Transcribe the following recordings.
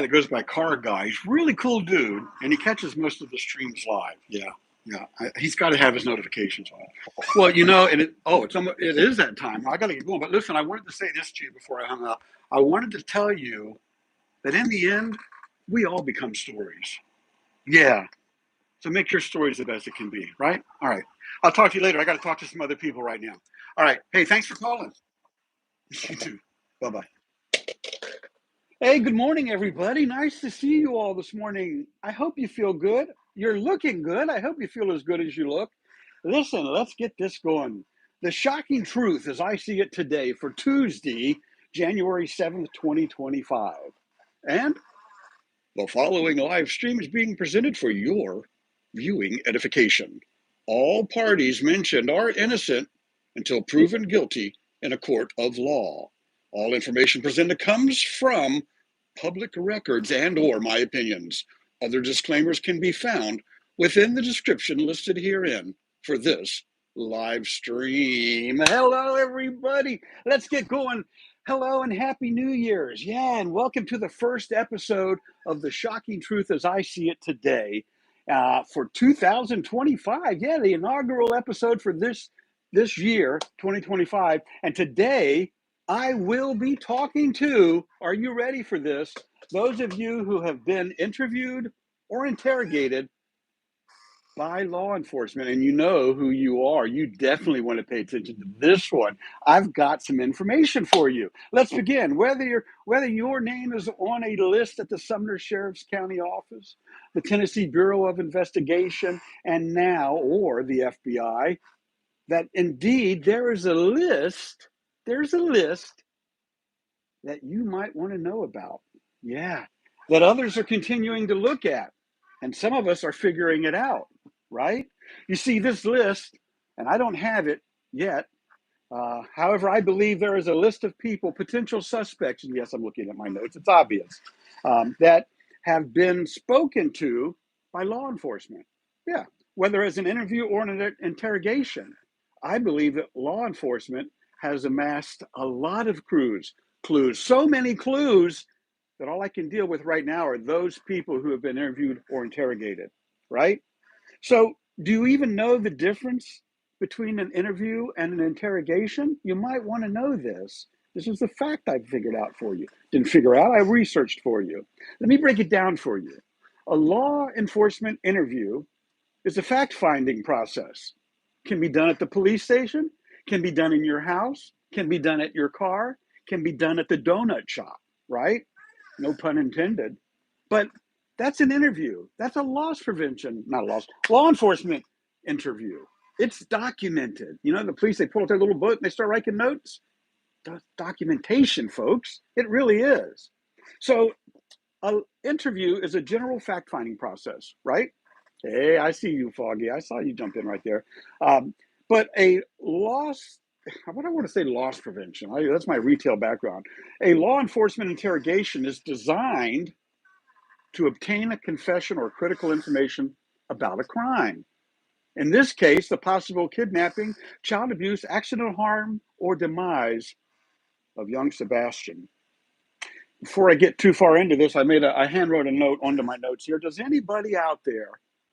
that goes by Car Guy. He's a really cool dude, and he catches most of the streams live. Yeah, yeah. He's got to have his notifications on. Well, and it is that time. I got to get going. But listen, I wanted to say this to you before I hung up. I wanted to tell you that in the end, we all become stories. Yeah. So make your stories the best it can be, right? All right. I'll talk to you later. I got to talk to some other people right now. All right. Hey, thanks for calling. You too. Bye bye. Hey, good morning, everybody. Nice to see you all this morning. I hope you feel good. You're looking good. I hope you feel as good as you look. Listen, let's get this going. The shocking truth, as I see it today, for Tuesday, January 7th, 2025. And the following live stream is being presented for your viewing edification. All parties mentioned are innocent until proven guilty in a court of law. All information presented comes from public records and/or my opinions. Other disclaimers can be found within the description listed herein for this live stream. Hello, everybody. Let's get going. Hello and Happy New Year's. Yeah, and welcome to the first episode of The Shocking Truth as I See It Today for 2025. Yeah, the inaugural episode for this year, 2025. And today, I will be talking to, are you ready for this? Those of you who have been interviewed or interrogated by law enforcement, and you know who you are, you definitely want to pay attention to this one. I've got some information for you. Let's begin. Whether your name is on a list at the Sumner Sheriff's County Office, the Tennessee Bureau of Investigation, and now, or the FBI, that indeed there's a list that you might want to know about. Yeah, that others are continuing to look at. And some of us are figuring it out, right? You see, this list, and I don't have it yet. However, I believe there is a list of people, potential suspects, and yes, I'm looking at my notes, it's obvious, that have been spoken to by law enforcement. Yeah, whether as an interview or an interrogation. I believe that law enforcement has amassed a lot of clues, so many clues that all I can deal with right now are those people who have been interviewed or interrogated, right? So, do you even know the difference between an interview and an interrogation? You might want to know this. This is the fact I figured out for you. Didn't figure out, I researched for you. Let me break it down for you. A law enforcement interview is a fact-finding process. Can be done at the police station, can be done in your house, can be done at your car, can be done at the donut shop, right? No pun intended. But that's an interview. That's a law enforcement interview. It's documented. The police, they pull out their little book and they start writing notes. Documentation, folks. It really is. So an interview is a general fact-finding process, right? Hey, I see you, Foggy. I saw you jump in right there. But a loss, what I want to say, loss prevention. That's my retail background. A law enforcement interrogation is designed to obtain a confession or critical information about a crime. In this case, the possible kidnapping, child abuse, accidental harm, or demise of young Sebastian. Before I get too far into this, I handwrote a note onto my notes here. Does anybody out there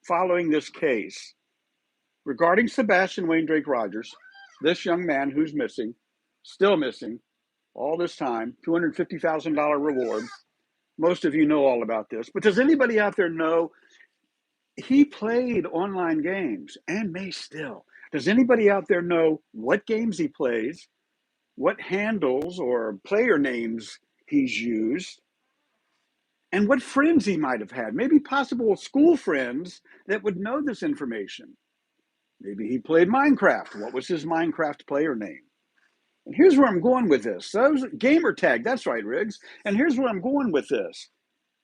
following this case regarding Sebastian Wayne Drake Rogers, this young man who's missing, still missing, all this time, $250,000 reward? Most of you know all about this, but does anybody out there know he played online games and may still? Does anybody out there know what games he plays, what handles or player names he's used, and what friends he might have had? Maybe possible school friends that would know this information. Maybe he played Minecraft. What was his Minecraft player name? And here's where I'm going with this. Those gamer tag, that's right, Riggs. And here's where I'm going with this.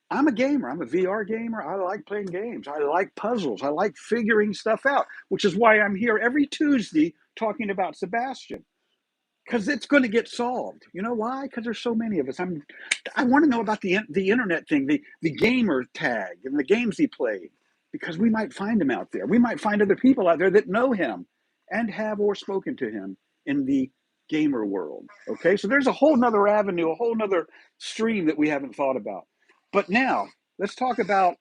I'm a gamer. I'm a VR gamer. I like playing games. I like puzzles. I like figuring stuff out, which is why I'm here every Tuesday talking about Sebastian, because it's going to get solved. You know why? Because there's so many of us. I want to know about the internet thing, the gamer tag and the games he played, because we might find him out there. We might find other people out there that know him and have or spoken to him in the gamer world. Okay, so there's a whole nother avenue, a whole nother stream that we haven't thought about. But now, let's talk about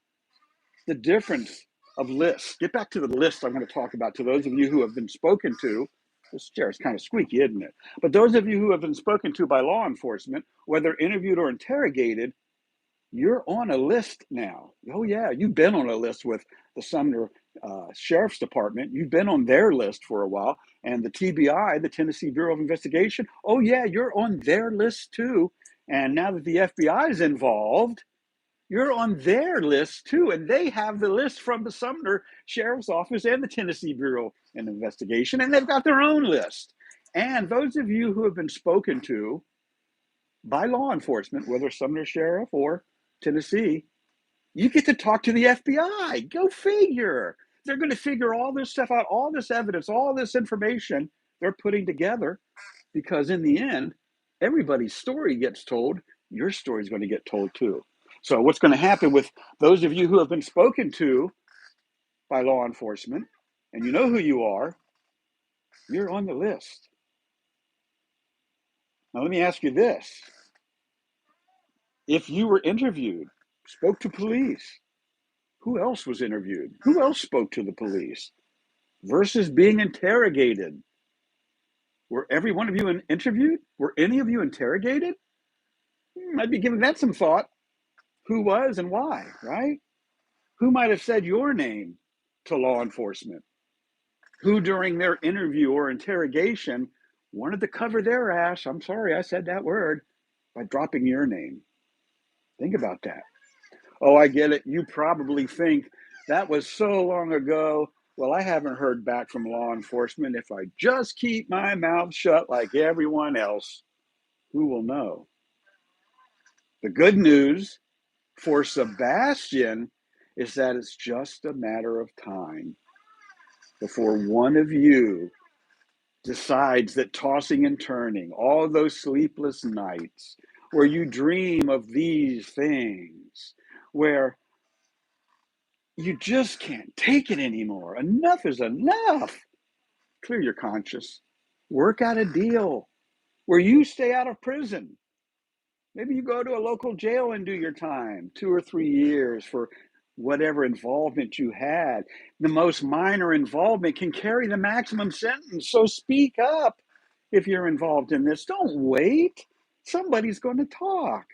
the difference of lists. Get back to the list I'm going to talk about to those of you who have been spoken to. This chair is kind of squeaky, isn't it? But those of you who have been spoken to by law enforcement, whether interviewed or interrogated, you're on a list now. Oh, yeah, you've been on a list with the Sumner Sheriff's Department. You've been on their list for a while. And the TBI, the Tennessee Bureau of Investigation, oh, yeah, you're on their list too. And now that the FBI is involved, you're on their list too. And they have the list from the Sumner Sheriff's Office and the Tennessee Bureau of Investigation, and they've got their own list. And those of you who have been spoken to by law enforcement, whether Sumner Sheriff or Tennessee, you get to talk to the FBI. Go figure. They're going to figure all this stuff out, all this evidence, all this information they're putting together, because in the end, everybody's story gets told. Your story is going to get told too. So what's going to happen with those of you who have been spoken to by law enforcement, and you know who you are, you're on the list. Now, let me ask you this. If you were interviewed, spoke to police, who else was interviewed? Who else spoke to the police versus being interrogated? Were every one of you interviewed? Were any of you interrogated? I'd be giving that some thought. Who was and why, right? Who might have said your name to law enforcement? Who during their interview or interrogation wanted to cover their ass, I'm sorry I said that word, by dropping your name? Think about that. Oh, I get it. You probably think that was so long ago. Well, I haven't heard back from law enforcement. If I just keep my mouth shut like everyone else, who will know? The good news for Sebastian is that it's just a matter of time before one of you decides that tossing and turning, all those sleepless nights where you dream of these things, where you just can't take it anymore. Enough is enough. Clear your conscience. Work out a deal where you stay out of prison. Maybe you go to a local jail and do your time, 2 or 3 years for whatever involvement you had. The most minor involvement can carry the maximum sentence. So speak up if you're involved in this. Don't wait. Somebody's going to talk.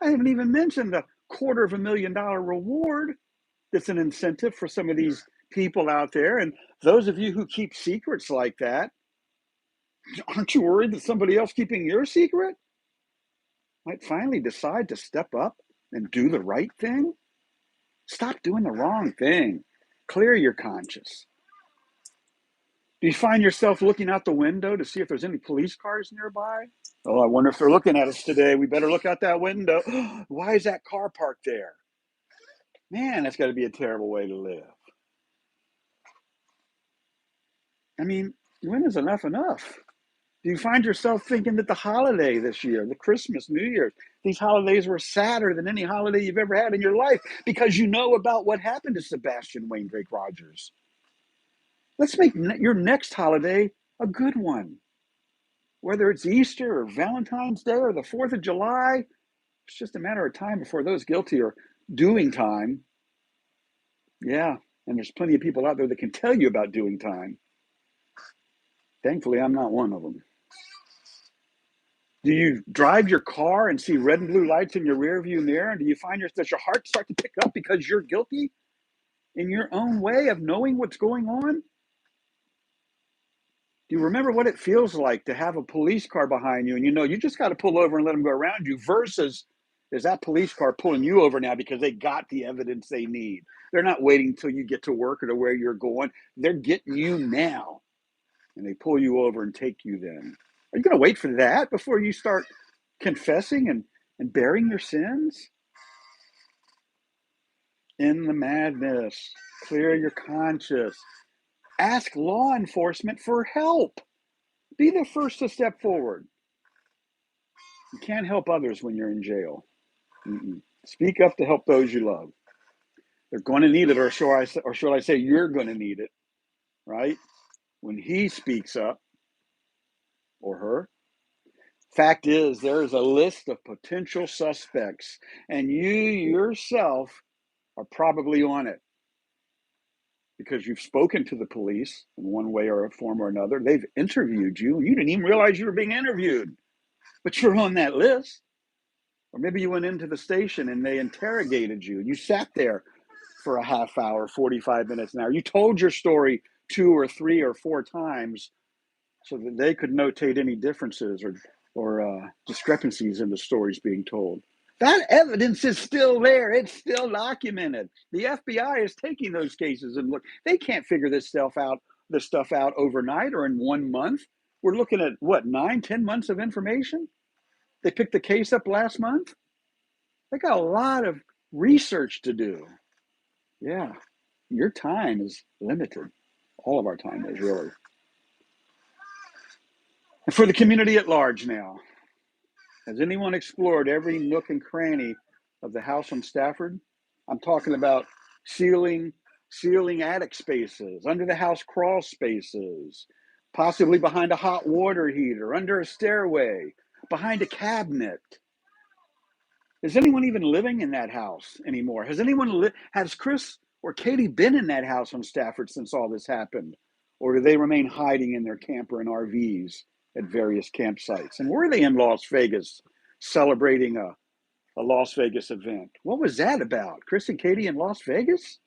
I haven't even mentioned the $250,000 reward that's an incentive for some of these people out there. And those of you who keep secrets like that, aren't you worried that somebody else keeping your secret might finally decide to step up and do the right thing? Stop doing the wrong thing. Clear your conscience. Do you find yourself looking out the window to see if there's any police cars nearby? Oh, I wonder if they're looking at us today. We better look out that window. Why is that car parked there? Man, that's got to be a terrible way to live. I mean, when is enough enough? Do you find yourself thinking that the holiday this year, the Christmas, New Year's, these holidays were sadder than any holiday you've ever had in your life because you know about what happened to Sebastian Wayne Drake Rogers? Let's make your next holiday a good one. Whether it's Easter or Valentine's Day or the 4th of July, it's just a matter of time before those guilty are doing time. Yeah, and there's plenty of people out there that can tell you about doing time. Thankfully, I'm not one of them. Do you drive your car and see red and blue lights in your rearview mirror? And do you find does your heart start to pick up because you're guilty in your own way of knowing what's going on? Do you remember what it feels like to have a police car behind you and you know you just got to pull over and let them go around you versus is that police car pulling you over now because they got the evidence they need? They're not waiting until you get to work or to where you're going. They're getting you now. And they pull you over and take you then. Are you going to wait for that before you start confessing and bearing your sins? In the madness, clear your conscience. Ask law enforcement for help. Be the first to step forward. You can't help others when you're in jail. Speak up to help those you love. They're going to need it, or should I say you're going to need it, right? When he speaks up, or her, Fact is, there is a list of potential suspects, and you yourself are probably on it because you've spoken to the police in one way or a form or another. They've interviewed you, and you didn't even realize you were being interviewed, but you're on that list. Or maybe you went into the station and they interrogated you. You sat there for a half hour, 45 minutes, an hour. You told your story 2 or 3 or 4 times so that they could notate any differences or discrepancies in the stories being told. That evidence is still there. It's still documented. The FBI is taking those cases and look. They can't figure this stuff out overnight or in 1 month. We're looking at what, 9, 10 months of information? They picked the case up last month. They got a lot of research to do. Yeah, your time is limited. All of our time is, really. And for the community at large now, has anyone explored every nook and cranny of the house on Stafford? I'm talking about ceiling attic spaces, under the house crawl spaces, possibly behind a hot water heater, under a stairway, behind a cabinet. Is anyone even living in that house anymore? Has Chris or Katie been in that house on Stafford since all this happened? Or do they remain hiding in their camper and RVs at various campsites? And were they in Las Vegas celebrating a Las Vegas event? What was that about? Chris and Katie in Las Vegas?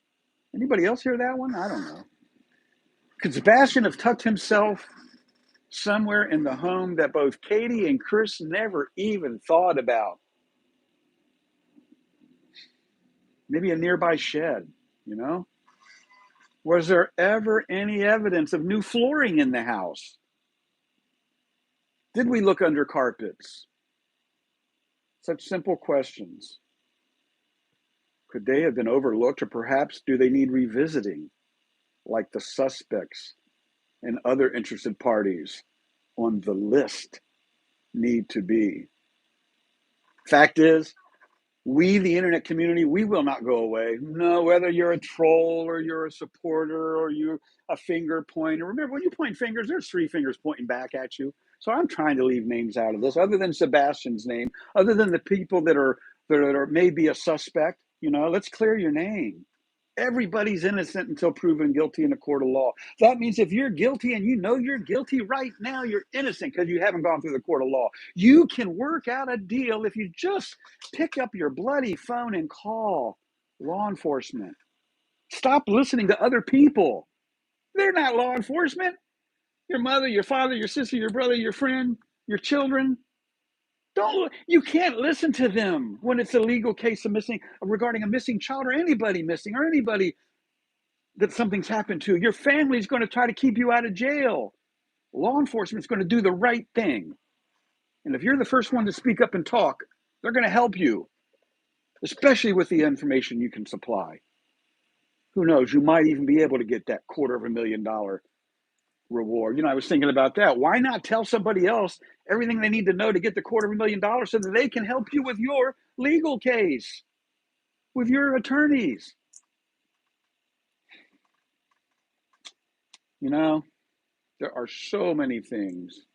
Anybody else hear that one? I don't know. Could Sebastian have tucked himself somewhere in the home that both Katie and Chris never even thought about? Maybe a nearby shed, you know? Was there ever any evidence of new flooring in the house? Did we look under carpets? Such simple questions. Could they have been overlooked, or perhaps do they need revisiting, like the suspects and other interested parties on the list need to be? Fact is, we, the internet community, we will not go away. No, whether you're a troll or you're a supporter or you're a finger pointer. Remember, when you point fingers, there's 3 fingers pointing back at you. So I'm trying to leave names out of this, other than Sebastian's name, other than the people that are maybe a suspect. Let's clear your name. Everybody's innocent until proven guilty in a court of law. That means if you're guilty and you know you're guilty right now, you're innocent because you haven't gone through the court of law. You can work out a deal if you just pick up your bloody phone and call law enforcement. Stop listening to other people. They're not law enforcement. Your mother, your father, your sister, your brother, your friend, your children. You can't listen to them when it's a legal case regarding a missing child or anybody missing or anybody that something's happened to. Your family's going to try to keep you out of jail. Law enforcement's going to do the right thing. And if you're the first one to speak up and talk, they're going to help you, especially with the information you can supply. Who knows? You might even be able to get that $250,000 reward. I was thinking about that. Why not tell somebody else everything they need to know to get the $250,000 so that they can help you with your legal case, with your attorneys? There are so many things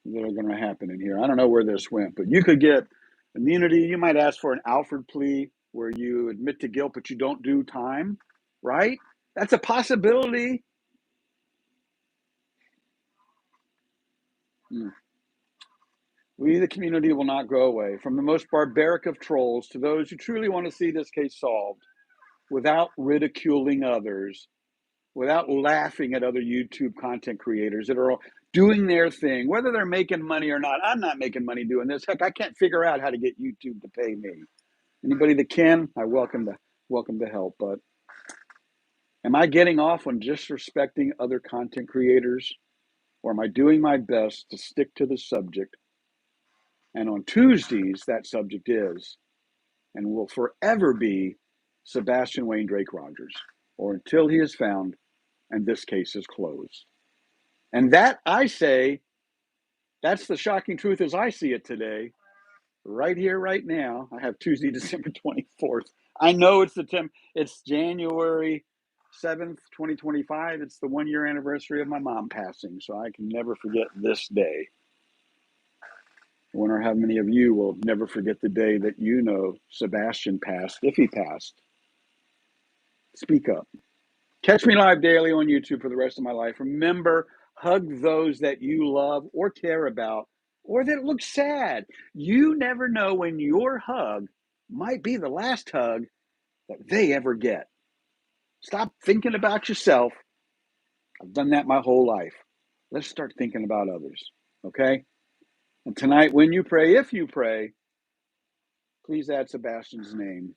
that are going to happen in here. I don't know where this went, but you could get immunity. You might ask for an Alford plea where you admit to guilt, but you don't do time, right? That's a possibility. We, the community, will not go away. From the most barbaric of trolls to those who truly want to see this case solved without ridiculing others, without laughing at other YouTube content creators that are all doing their thing, whether they're making money or not. I'm not making money doing this. Heck, I can't figure out how to get YouTube to pay me. Anybody that can, I welcome to help. But am I getting off on disrespecting other content creators, or am I doing my best to stick to the subject? And on Tuesdays, that subject is and will forever be Sebastian Wayne Drake Rogers, or until he is found and this case is closed. And that, I say, that's the shocking truth as I see it today, right here, right now. I have Tuesday, December 24th. I know it's January 7th, 2025. It's the 1-year anniversary of my mom passing, so I can never forget this day. wonder how many of you will never forget the day that you know Sebastian passed, if he passed. Speak up. Catch me live daily on YouTube for the rest of my life. Remember, hug those that you love or care about or that look sad. You never know when your hug might be the last hug that they ever get. Stop thinking about yourself. I've done that my whole life. Let's start thinking about others, okay? And tonight, when you pray, if you pray, please add Sebastian's name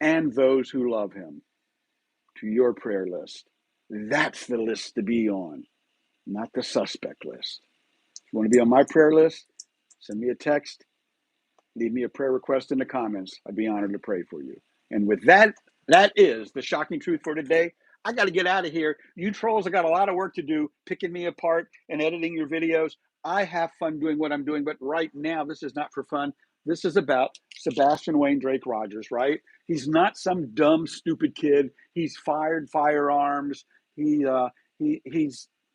and those who love him to your prayer list. That's the list to be on, not the suspect list. If you want to be on my prayer list, send me a text, leave me a prayer request in the comments. I'd be honored to pray for you. And with that, that is the shocking truth for today. I got to get out of here. You trolls have got a lot of work to do, picking me apart and editing your videos. I have fun doing what I'm doing, but right now, this is not for fun. This is about Sebastian Wayne Drake Rogers, right? He's not some dumb, stupid kid. He's fired firearms. He's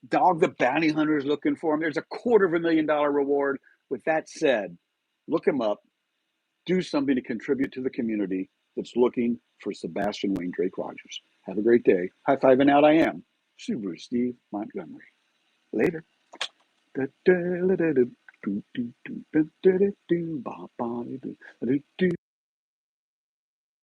Dog the Bounty Hunter is looking for him. There's a $250,000 reward. With that said, look him up. Do something to contribute to the community that's looking for Sebastian Wayne Drake Rogers. Have a great day. High fiving out. I am SubaruSteve Montgomery. Later.